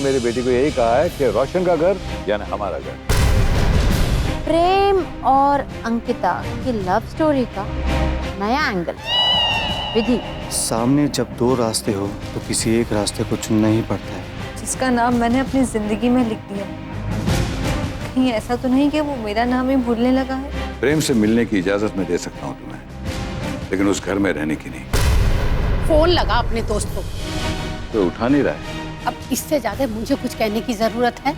मेरी बेटी को यही कहा है कि रोशन का घर यानी हमारा घर। प्रेम और अंकिता की लव स्टोरी का नया एंगल। विधि, सामने जब दो रास्ते हो तो किसी एक रास्ते को चुनना ही पड़ता है। जिसका नाम मैंने अपनी जिंदगी में लिख दिया, कहीं ऐसा तो नहीं कि वो मेरा नाम ही भूलने लगा है? प्रेम से मिलने की इजाजत मैं दे सकता हूँ तुम्हें, लेकिन उस घर में रहने की नहीं। फोन लगा अपने दोस्त को। तो उठा नहीं रहा है। अब इससे ज्यादा मुझे कुछ कहने की जरूरत है?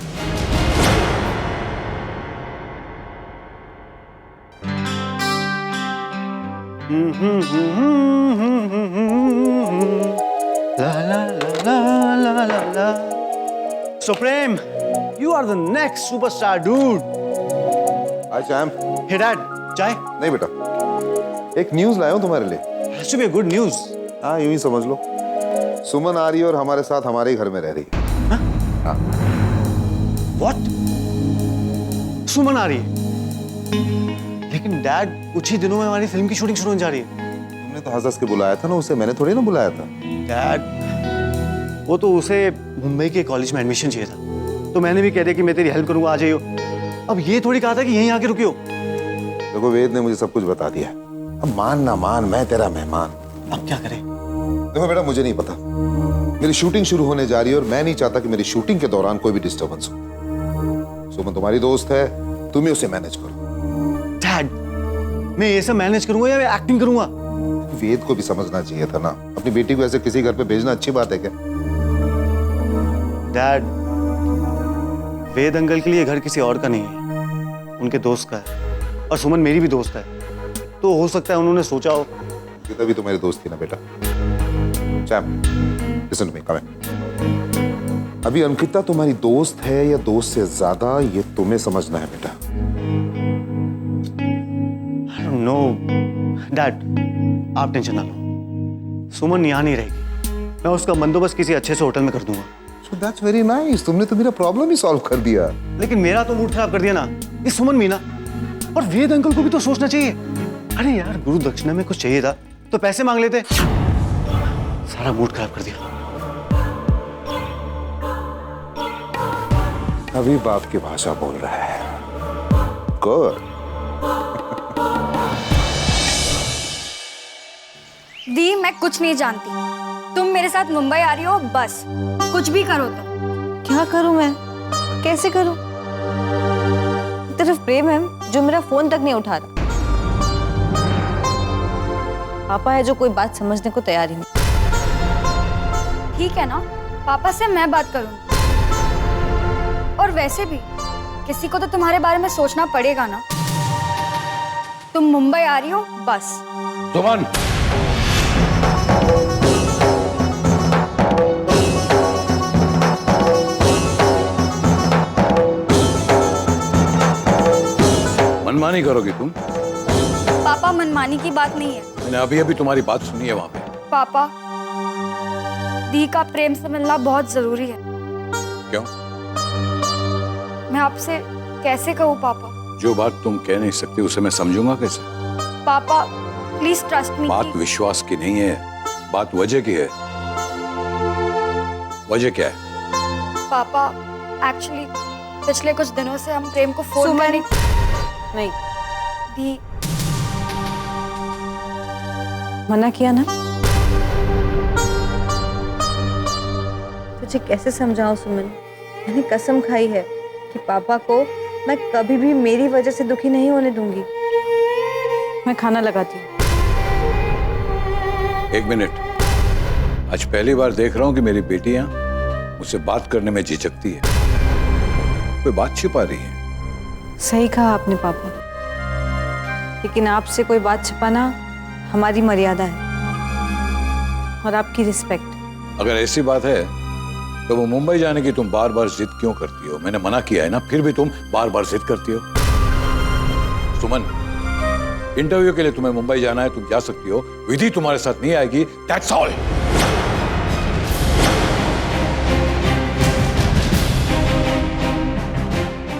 ला ला ला ला ला ला ला। So Prem, you are the next superstar, dude. Hi Sam. Hey Dad, चाय? नहीं बेटा, एक न्यूज लाया हूँ तुम्हारे लिए। Has to be a good news. हाँ, यूं ही समझ लो। सुमन आ रही है और हमारे साथ हमारे ही घर में रह रही है। हाँ। What? सुमन आ रही है? लेकिन डैड, कुछ ही दिनों में हमारी फिल्म की शूटिंग शुरू होने जा रही है। तुमने तो हंस के बुलाया था ना उसे, मैंने थोड़ी ना बुलाया था। डैड, वो तो उसे मुंबई के कॉलेज में एडमिशन चाहिए था, तो मैंने भी कह दिया कि मैं तेरी हेल्प करूंगा, आ जाइयो। अब ये थोड़ी कहा था कि यहीं आके रुकियो। देखो, वेद ने मुझे सब कुछ बता दिया। अब मान ना मान, मैं तेरा मेहमान। अब क्या करें? देखो बेटा, मुझे नहीं पता। मेरी शूटिंग शुरू होने जा रही है और मैं नहीं चाहता कि मेरी शूटिंग के दौरान कोई भी डिस्टर्बेंस हो। सुमन तुम्हारी दोस्त है, तुम ही उसे मैनेज करो। डैड, मैं ये सब मैनेज करूंगा या मैं एक्टिंग करूंगा? वेद को भी समझना चाहिए था ना, अपनी बेटी को ऐसे किसी घर पे भेजना अच्छी बात है क्या? डैड, वेद अंकल के लिए घर किसी और का नहीं है, उनके दोस्त का है, और सुमन मेरी भी दोस्त है, तो हो सकता है उन्होंने सोचा हो। ये तभी तुम्हारी दोस्त थी ना बेटा। Sam, listen to me, come here. अभी अंकिता तुम्हारी दोस्त है या दोस्त से ज्यादा, ये तुम्हें समझना है बेटा। नो डैड, आप टेंशन ना लो, सुमन यहाँ नहीं रहेगी, मैं उसका बंदोबस्त किसी अच्छे से होटल में कर दूंगा। So that's very nice, तुमने तो मेरा प्रॉब्लम ही सॉल्व कर दिया। लेकिन मेरा तो मूड खराब कर दिया ना, इस सुमन मीना और वेद अंकल को भी तो सोचना चाहिए। अरे यार, गुरु दक्षिणा में कुछ चाहिए था तो पैसे मांग लेते, सारा मूड खराब कर दिया। अभी बाप की भाषा बोल रहा है। गुड। दी, मैं कुछ नहीं जानती। तुम मेरे साथ मुंबई आ रही हो, बस। कुछ भी करो तो। क्या करूं मैं, कैसे करूं? एक तरफ प्रेम है जो मेरा फोन तक नहीं उठा रहा, पापा है जो कोई बात समझने को तैयार ही नहीं। ठीक है ना, पापा से मैं बात करूँ। और वैसे भी किसी को तो तुम्हारे बारे में सोचना पड़ेगा ना। तुम मुंबई आ रही हो, बस। सुमन, मनमानी करोगी तुम? पापा, मनमानी की बात नहीं है। मैंने अभी अभी तुम्हारी बात सुनी है वहां पे। पापा, दी का प्रेम से मिलना बहुत जरूरी है। क्यों? मैं आपसे कैसे कहूँ पापा? जो बात तुम कह नहीं सकती उसे मैं समझूंगा कैसे? पापा, प्लीज ट्रस्ट मी। बात विश्वास की नहीं है, बात वजह की है। वजह क्या है? पापा, एक्चुअली पिछले कुछ दिनों से हम प्रेम को फोन करने नहीं, दी, मना किया ना। तुझे कैसे समझाऊं सुमन, मैंने कसम खाई है कि पापा को मैं कभी भी मेरी वजह से दुखी नहीं होने दूंगी। मैं खाना लगाती हूँ। एक मिनट, आज पहली बार देख रहा हूं कि मेरी बेटियां मुझसे बात करने में झिझकती है, कोई बात छिपा रही है। सही कहा आपने पापा, लेकिन आपसे कोई बात छिपाना हमारी मर्यादा है और आपकी रिस्पेक्ट। अगर ऐसी बात है तो वो मुंबई जाने की तुम बार बार जिद क्यों करती हो? मैंने मना किया है ना, फिर भी तुम बार बार जिद करती हो। सुमन, इंटरव्यू के लिए तुम्हें मुंबई जाना है, तुम जा सकती हो, विधि तुम्हारे साथ नहीं आएगी, दैट्स ऑल।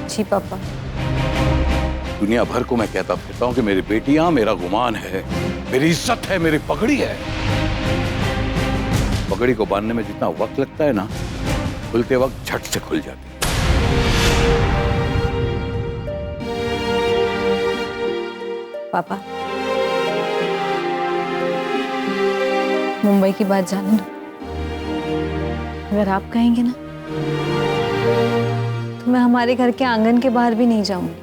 जी पापा। दुनिया भर को मैं कहता फिरता हूं कि मेरी बेटियां मेरा गुमान है, मेरी इज्जत है, मेरी पगड़ी है। पगड़ी को बांधने में जितना वक्त लगता है ना, खुलते वक्त झट से खुल जाती है। पापा, मुंबई की बात जाने दो। अगर आप कहेंगे ना तो मैं हमारे घर के आंगन के बाहर भी नहीं जाऊंगी,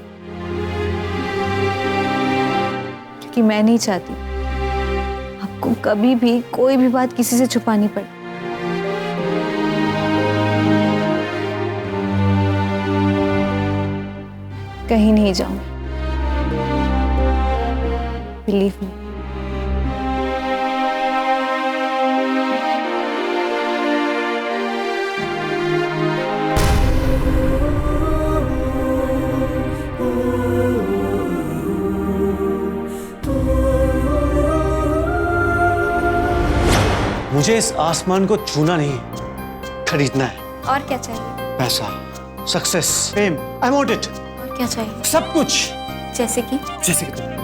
क्योंकि मैं नहीं चाहती आपको कभी भी कोई भी बात किसी से छुपानी पड़े। कहीं नहीं जाऊंगी, बिलीव मी। मुझे इस आसमान को छूना नहीं, खरीदना है। और क्या चाहिए? पैसा, success, fame, I want it. और क्या चाहिए? सब कुछ। जैसे कि? जैसे कि तुम।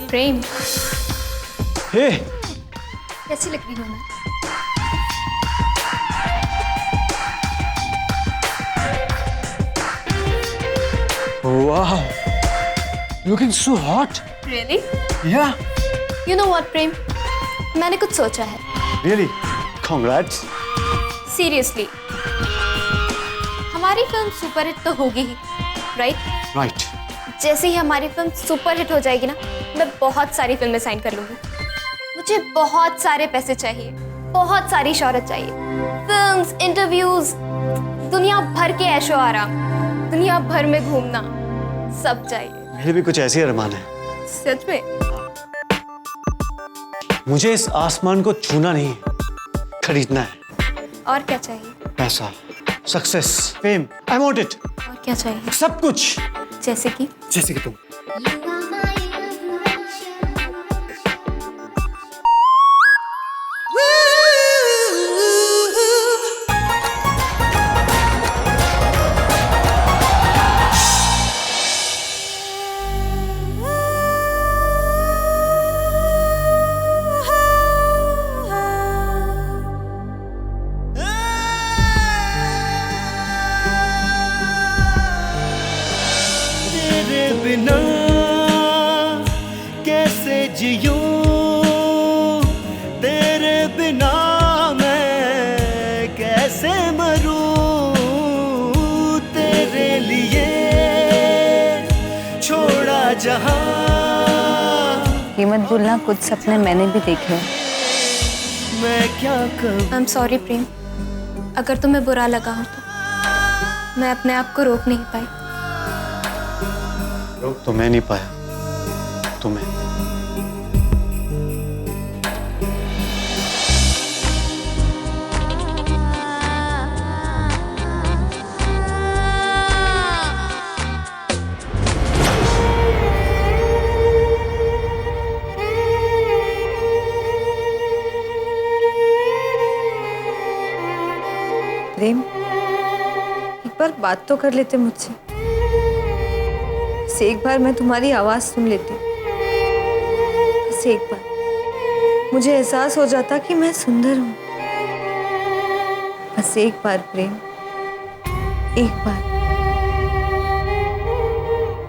प्रेम, हे, कैसी लग रही हूँ मैं? वाह, लुकिंग सो हॉट। Really? या, You know what, प्रेम? मैंने कुछ सोचा है। Really, congrats. Seriously. हमारी फिल्म सुपरहिट तो होगी ही, राइट? राइट। जैसे ही हमारी फिल्म सुपरहिट हो जाएगी ना, मैं बहुत सारी फिल्में साइन कर लूंगी। मुझे बहुत सारे पैसे चाहिए, बहुत सारी शोहरत चाहिए, फिल्म्स, इंटरव्यूज, दुनिया भर के ऐशो आराम, दुनिया भर में घूमना, सब चाहिए। मेरे भी कुछ ऐसे ही अरमान है। सच में? मुझे इस आसमान को छूना नहीं, खरीदना है। और क्या चाहिए? पैसा, success, fame, I want it. और क्या चाहिए? सब कुछ। जैसे कि? जैसे कि तुम। बिना कैसे जियूं, तेरे बिना मैं कैसे मरूं, तेरे लिए छोड़ा जहां। ये मत भूलना, कुछ सपने मैंने भी देखे हैं। मैं क्या करूं? आई एम सॉरी प्रेम, अगर तुम्हें बुरा लगा हो तो मैं अपने आप को रोक नहीं पाई। रोक तो मैं नहीं पाया, तुम्हें। प्रेम, एक बार बात तो कर लेते मुझसे। बस एक बार मैं तुम्हारी आवाज सुन लेती, बस एक बार मुझे एहसास हो जाता कि मैं सुंदर हूं। बस एक बार प्रेम, एक बार।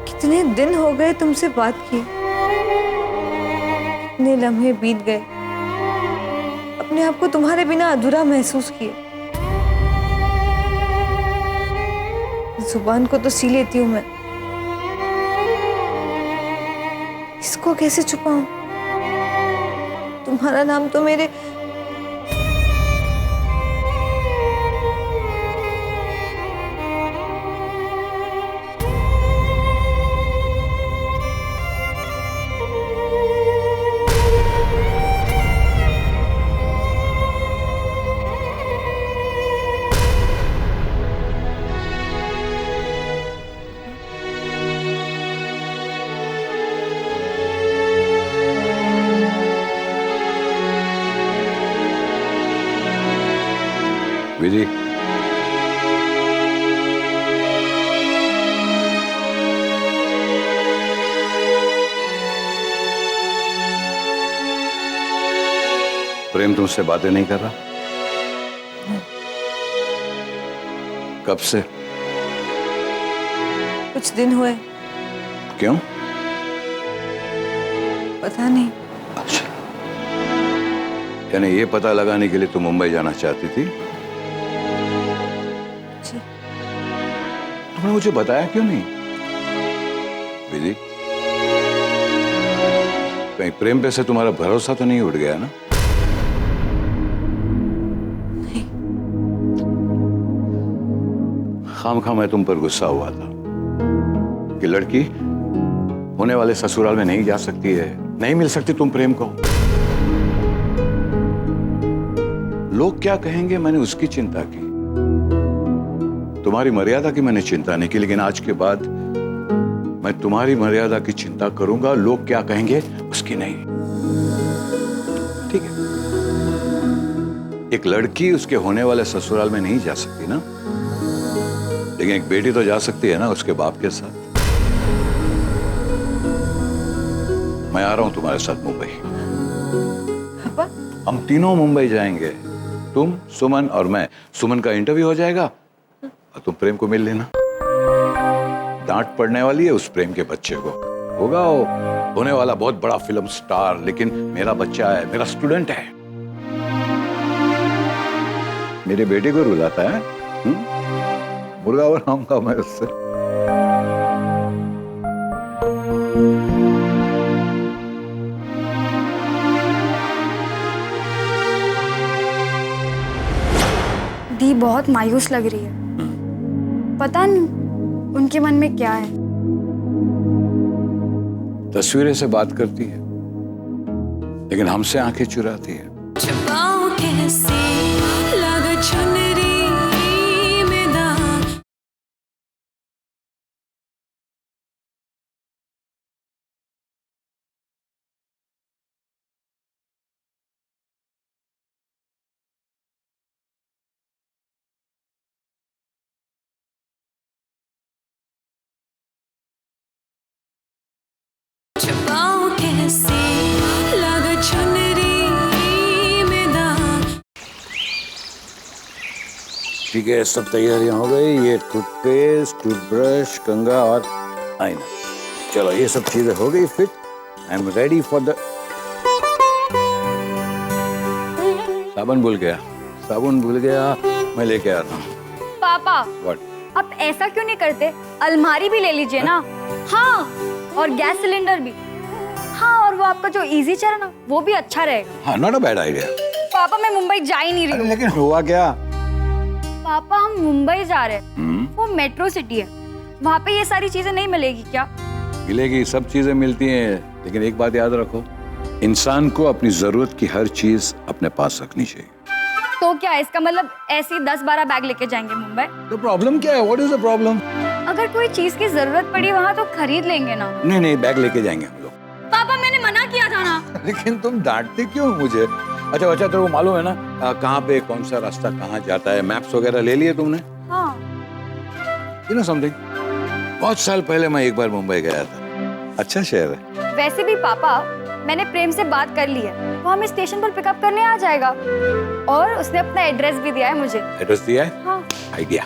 कितने दिन हो गए तुमसे बात किए, इतने लम्हे बीत गए, अपने आप को तुम्हारे बिना अधूरा महसूस किए। जुबान को तो सी लेती हूं मैं, इसको कैसे छुपाऊं? तुम्हारा नाम तो मेरे विधि, प्रेम तुमसे बातें नहीं कर रहा? कब से? कुछ दिन हुए। क्यों? पता नहीं। अच्छा, यानी ये पता लगाने के लिए तुम मुंबई जाना चाहती थी? जी। तुमने मुझे बताया क्यों नहीं? विधि, कहीं प्रेम पे से तुम्हारा भरोसा तो नहीं उठ गया ना? नहीं। खामखा मैं तुम पर गुस्सा हुआ था कि लड़की होने वाले ससुराल में नहीं जा सकती है, नहीं मिल सकती तुम प्रेम को। लोग क्या कहेंगे, मैंने उसकी चिंता की। तुम्हारी मर्यादा की मैंने चिंता नहीं की, लेकिन आज के बाद मैं तुम्हारी मर्यादा की चिंता करूंगा। लोग क्या कहेंगे उसकी नहीं। ठीक है, एक लड़की उसके होने वाले ससुराल में नहीं जा सकती ना, लेकिन एक बेटी तो जा सकती है ना उसके बाप के साथ। मैं आ रहा हूं तुम्हारे साथ मुंबई। पापा? हम तीनों मुंबई जाएंगे, तुम, सुमन और मैं। सुमन का इंटरव्यू हो जाएगा और तुम प्रेम को मिल लेना। डांट पड़ने वाली है उस प्रेम के बच्चे को। होगा वो होने वाला बहुत बड़ा फिल्म स्टार, लेकिन मेरा बच्चा है, मेरा स्टूडेंट है। मेरे बेटे को रुलाता है, मुर्गा बनाऊंगा मैं उससे। दी बहुत मायूस लग रही है। पता नहीं उनके मन में क्या है। तस्वीरें से बात करती है, लेकिन हमसे आंखें चुराती है। छुपाऊं कैसे लगा चुनरी में दाग। छुपाऊं कैसे लगा चुनरी में दाग। ठीक है, सब तैयारियां हो गई। ये टूथपेस्ट, टूथब्रश, कंघा और आईना, चलो ये सब चीजें हो गई fit. I am ready for the. साबुन भूल गया, साबुन भूल गया, मैं लेके आता हूँ। पापा, व्हाट? आप ऐसा क्यों नहीं करते? अलमारी भी ले लीजिए ना। हाँ, और गैस सिलेंडर भी। हाँ, और वो आपका जो इजी चेयर है ना, वो भी अच्छा रहेगा। हाँ, नॉट अ बैड आइडिया। पापा, मैं मुंबई जा ही नहीं रही हूँ। लेकिन हुआ क्या? पापा, हम मुंबई जा रहे हैं। वो मेट्रो सिटी है, वहाँ पे ये सारी चीजें नहीं मिलेगी क्या? मिलेगी, सब चीजें मिलती हैं, लेकिन एक बात याद रखो, इंसान को अपनी जरूरत की हर चीज अपने पास रखनी चाहिए। तो क्या इसका मतलब ऐसे ही 10-12 बैग लेके जाएंगे मुंबई? तो प्रॉब्लम क्या है? What is the problem? अगर कोई चीज की जरूरत पड़ी वहाँ तो खरीद लेंगे ना। नहीं नहीं, बैग लेके जाएंगे हम लोग। पापा, मैंने मना किया था ना। लेकिन तुम डांटते क्यों मुझे? अच्छा अच्छा, तेरे को मालूम है ना कहाँ पे कौन सा रास्ता कहाँ जाता है? मैप्स वगैरह ले लिए तुमने? हाँ। यू नो समथिंग, बहुत साल पहले मैं एक बार मुंबई गया था। अच्छा शहर है। वैसे भी पापा, मैंने प्रेम से बात कर ली है, वो हमें स्टेशन पर पिकअप करने आ जाएगा। और उसने अपना एड्रेस भी दिया है मुझे। एड्रेस दिया है? हाँ। आइडिया।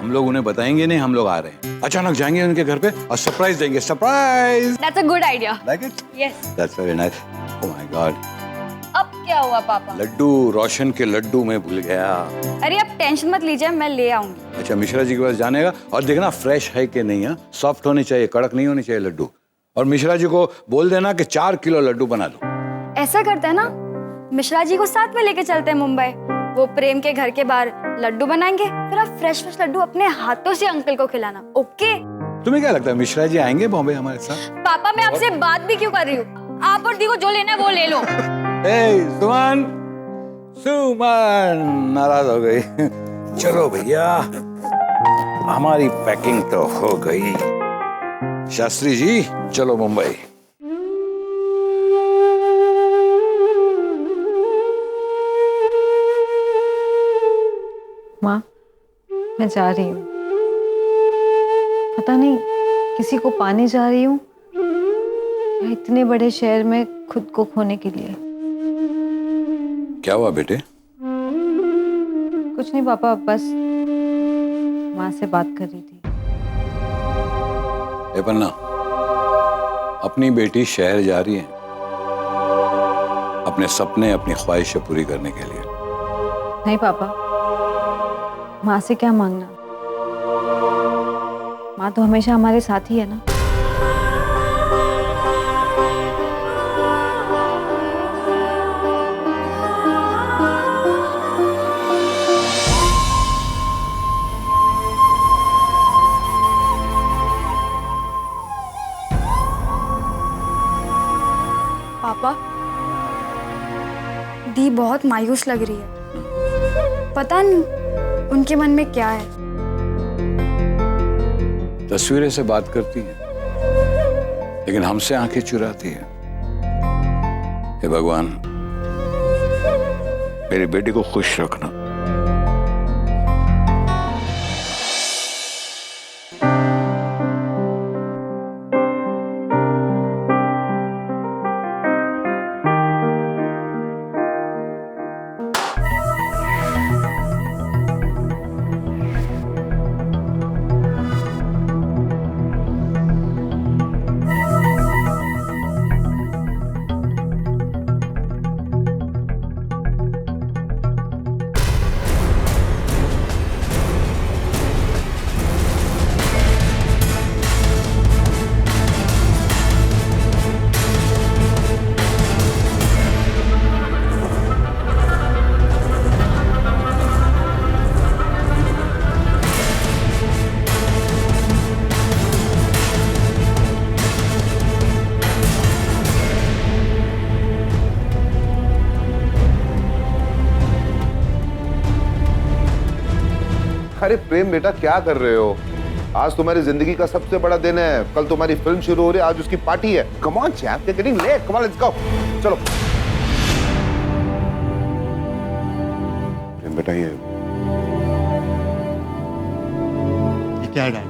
हम लोग उन्हें बताएंगे नहीं, हम लोग आ रहे हैं। अचानक जाएंगे उनके घर पे और सरप्राइज देंगे। Surprise. That's a good idea. Like it? Yes. That's very nice. Oh my God. अब क्या हुआ पापा? लड्डू, रोशन के लड्डू मैं भूल गया। अरे आप टेंशन मत लीजिए, मैं ले आऊंगी। अच्छा, मिश्रा जी के पास जाने का, और देखना फ्रेश है कि नहीं है, सॉफ्ट होने चाहिए, कड़क नहीं होने चाहिए लड्डू। और मिश्रा जी को बोल देना कि 4 किलो लड्डू बना दो। ऐसा करते हैं ना, मिश्रा जी को साथ में लेके चलते हैं मुंबई। वो प्रेम के घर के बाहर लड्डू बनाएंगे, फिर आप फ्रेश फ्रेश लड्डू अपने हाथों से अंकल को खिलाना। ओके? तुम्हें क्या लगता है मिश्रा जी आएंगे बॉम्बे हमारे साथ? पापा, मैं आपसे बात भी क्यों कर रही हूँ? आप और दी को जो लेना है वो ले लो। सुमन, सुमन नाराज हो गई। चलो भैया, हमारी पैकिंग तो हो गई। शास्त्री जी, चलो मुंबई। माँ, मैं जा रही हूँ। पता नहीं किसी को पाने जा रही हूँ या इतने बड़े शहर में खुद को खोने के लिए। क्या हुआ बेटे? कुछ नहीं पापा, बस माँ से बात कर रही थी। ए पन्ना, अपनी बेटी शहर जा रही है अपने सपने, अपनी ख्वाहिशें पूरी करने के लिए। नहीं पापा, माँ से क्या मांगना, माँ तो हमेशा हमारे साथ ही है ना। पापा, दी बहुत मायूस लग रही है। पता नहीं उनके मन में क्या है। तस्वीरें से बात करती है लेकिन हमसे आंखें चुराती है। हे भगवान, मेरी बेटी को खुश रखना। अरे प्रेम बेटा, क्या कर रहे हो? आज तुम्हारी जिंदगी का सबसे बड़ा दिन है। कल तुम्हारी फिल्म शुरू हो रही है, आज उसकी पार्टी है। Come on chap, we are getting late. Come on, let's go. चलो प्रेम बेटा, ये क्या है डैड?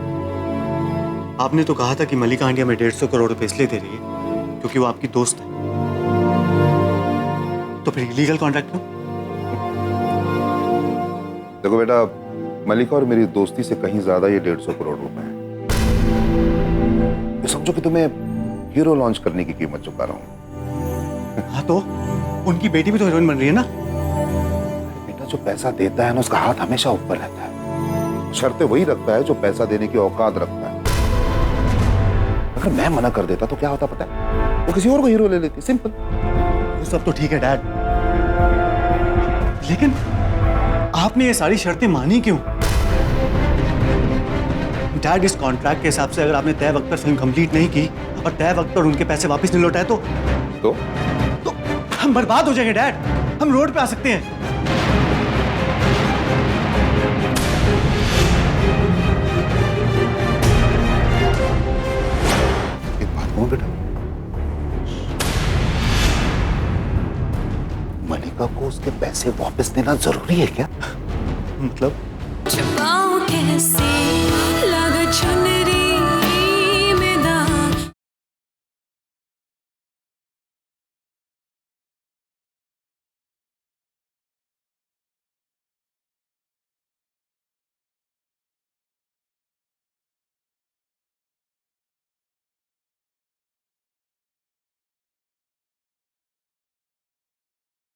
आपने तो कहा था कि मलिका आंटी हमें 150 करोड़ रुपए इसलिए दे रही है क्योंकि वो आपकी दोस्त है। तो फिर लीगल कॉन्ट्रैक्ट क्यों? देखो बेटा, मलिका और मेरी दोस्ती से कहीं ज्यादा ये 150 करोड़ रुपए है। ये समझो कि तुम्हें हीरो लॉन्च करने की कीमत चुका रहा हूं। हाँ तो उनकी बेटी भी तो हीरोइन बन रही है ना। बेटा, जो पैसा देता है ना, उसका हाथ हमेशा ऊपर रहता है। शर्तें वही रखता है जो पैसा देने की औकात रखता है। अगर मैं मना कर देता तो क्या होता पता है? वो किसी और को हीरो ले लेती। सिंपल। वो सब तो ठीक है डैड, लेकिन आपने ये सारी शर्तें मानी क्यों? डैड, इस कॉन्ट्रैक्ट के हिसाब से अगर आपने तय वक्त पर फिल्म कंप्लीट नहीं की और तय वक्त पर उनके पैसे वापस नहीं लौटाए तो हम बर्बाद हो जाएंगे डैड। हम रोड पे आ सकते हैं। एक बात कहूं बेटा, मलिका को उसके पैसे वापस देना जरूरी है क्या? मतलब छुपाऊं कैसे लग चुनरी में दाग।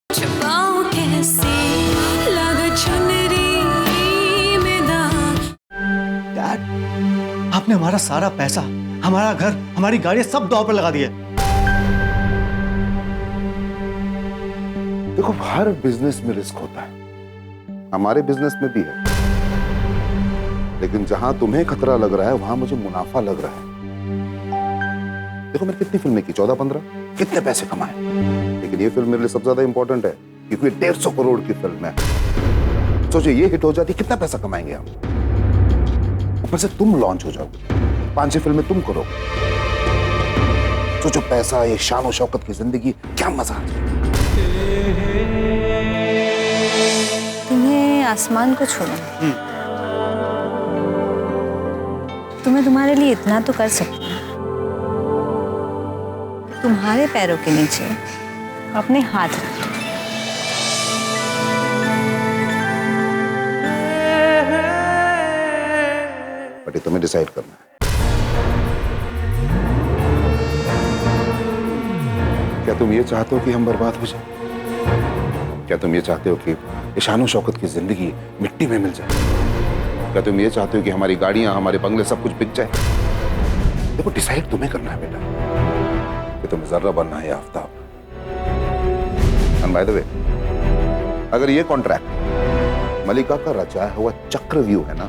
छुपाऊं कैसे लग चुनरी में दाग। डैड, आपने हमारा सारा पैसा, हमारा घर, हमारी गाड़ी सब दांव पर लगा दिया। देखो, हर बिजनेस में रिस्क होता है, हमारे बिजनेस में भी है। लेकिन जहां तुम्हें खतरा लग रहा है वहां मुझे मुनाफा लग रहा है। देखो, मैंने कितनी फिल्में की, 14-15, कितने पैसे कमाए। लेकिन ये फिल्म मेरे लिए सबसे ज्यादा इंपॉर्टेंट है क्योंकि 150 करोड़ की फिल्म है। सोचो, ये हिट हो जाती, कितना पैसा कमाएंगे हम। ऊपर से तुम लॉन्च हो जाओगे, 5-6 फिल्में तुम करो। सोचो, पैसा, ये शान और शौकत की जिंदगी, क्या मजा आता है। तुम्हें आसमान को छोड़ो, तो मैं तुम्हारे लिए इतना तो कर सकती हूँ, तुम्हारे पैरों के नीचे अपने हाथ रखो। बट ये तुम्हें डिसाइड करना है। क्या तुम ये चाहते हो कि हम बर्बाद हो जाए? क्या तुम ये चाहते हो कि ईशान शौकत की जिंदगी मिट्टी में मिल जाए? क्या तुम ये चाहते हो कि हमारी गाड़ियां, हमारे बंगले, सब कुछ बिक जाए? देखो, डिसाइड तुम्हें करना है बेटा कि तुम्हें जर्रा बनना है या Aftab. And by the way, अगर ये कॉन्ट्रैक्ट मलिका का रचाया हुआ चक्रव्यूह है ना,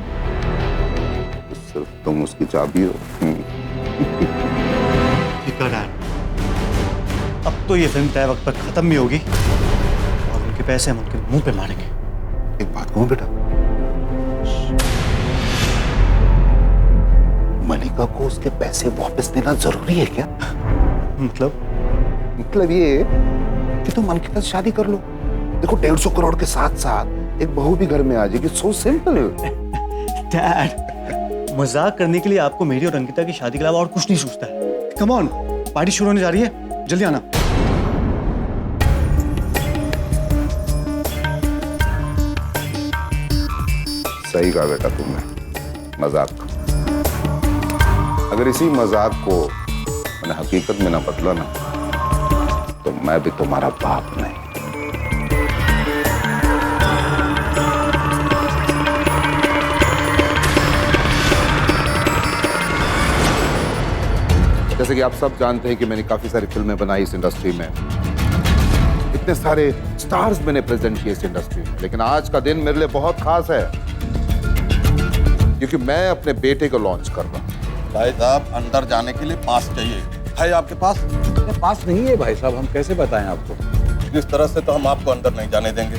तो सिर्फ तुम उसकी चाबी हो। ठीक है डैड, अब तो ये फिल्म तय वक्त पर खत्म भी होगी और उनके पैसे हम उनके मुंह पे मारेंगे। एक बात कहूं बेटा, मलिका को उसके पैसे वापस देना जरूरी है क्या? मतलब ये कि तुम अंकिता से शादी कर लो। देखो, 150 करोड़ के साथ साथ एक बहू भी घर में आ जाएगी। So simple. डैड, मजाक करने के लिए आपको मेरी और अंकिता की शादी के अलावा और कुछ नहीं सूझता है। कम ऑन, पार्टी शुरू होने जा रही है, जल्दी आना। सही कहा बेटा तुमने, मजाक। अगर इसी मजाक को मैंने हकीकत में ना बदला ना, तो मैं भी तुम्हारा बाप नहीं। जैसे कि आप सब जानते हैं कि मैंने काफी सारी फिल्में बनाई इस इंडस्ट्री में, इतने सारे स्टार्स मैंने प्रेजेंट किए इस इंडस्ट्री में, लेकिन आज का दिन मेरे लिए बहुत खास है क्योंकि मैं अपने बेटे को लॉन्च कर रहा हूं। भाई साहब, अंदर जाने के लिए पास चाहिए, है आपके पास? पास नहीं है भाई साहब, हम कैसे बताएं आपको? इस तरह से तो हम आपको अंदर नहीं जाने देंगे।